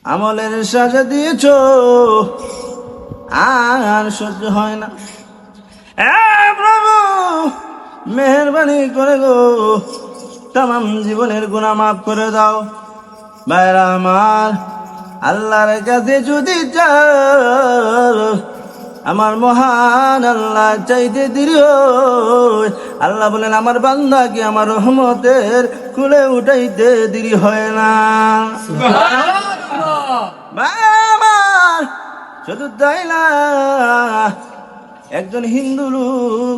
আমলের সাজা দিয়েছ, আর সহ্য হয় না। প্রভু মেহেরবানি করে গো তামাম জীবনের গুনাহ মাফ করে দাও। ভাইরা আমার, আল্লাহর কাছে যদি চাও, আমার মহান আল্লাহ চাইতে দেরি হয়। আল্লাহ বলেন আমার বান্দাকে আমার রহমতের কুলে উঠাইতে দেরি হয় না। আমার শুধু তাই না, একজন হিন্দু লোক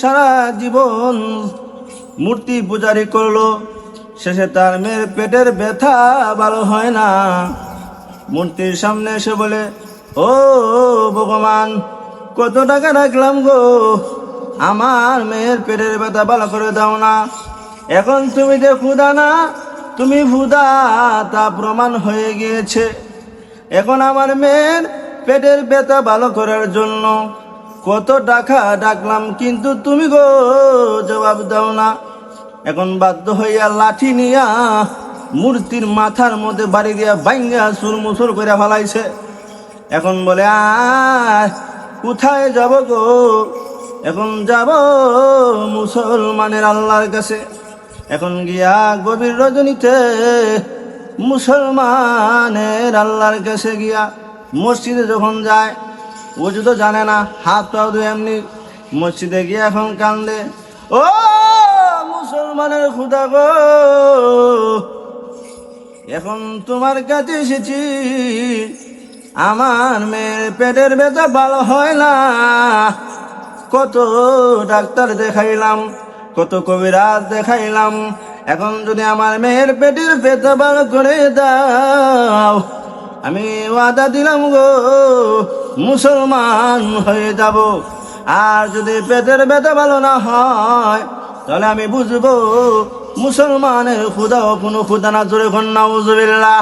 সারা জীবন মূর্তি পূজারি করলো, শেষে তার মেয়ের পেটের ব্যথা ভালো হয় না। মূর্তির সামনে এসে বলে, ও ভগবান, কত টাকা রাখলাম গো, আমার মেয়ের পেটের ব্যথা ভালো করে দাও না। এখন তুমি যে ক্ষুধা না, তুমি ক্ষুধা তা প্রমাণ হয়ে গিয়েছে। এখন আমার মেয়ের পেটের ব্যথা ভালো করার জন্য কত টাকা ডাকলাম, কিন্তু তুমি গো জবাব দাও না। এখন বাধ্য হইয়া লাঠি নিয়া মূর্তির মাথার মধ্যে বাড়ি দিয়া ভাঙ্গা চুরমুচুর করে ফেলাইছে। এখন বলে, কোথায় যাব গো? এখন যাব মুসলমানের আল্লাহর কাছে। এখন গিয়া গভীর রজনীতে মুসলমানের আল্লাহর কাছে গিয়া মসজিদে যখন যায়, ও তো জানে না, হাত পাও ধুয়ে এমনি মসজিদে গিয়া এখন কান্দে, ও মুসলমানের খুদা গো, এখন তোমার কাছে এসেছি, আমার মেয়ের পেটের ব্যথা ভালো হয় না। কত ডাক্তার দেখাইলাম, কত কবিরাজ দেখাইলাম, এখন যদি আমার মেয়ের পেটের ব্যথা ভালো করে দাও, আমি ওয়াদা দিলাম গো মুসলমান হয়ে যাব। আর যদি পেটের ব্যথা ভালো না হয়, তাহলে আমি বুঝবো মুসলমানের খুদা ও কোনো খুদা না। জোরে কন্যা নাউজুবিল্লাহ।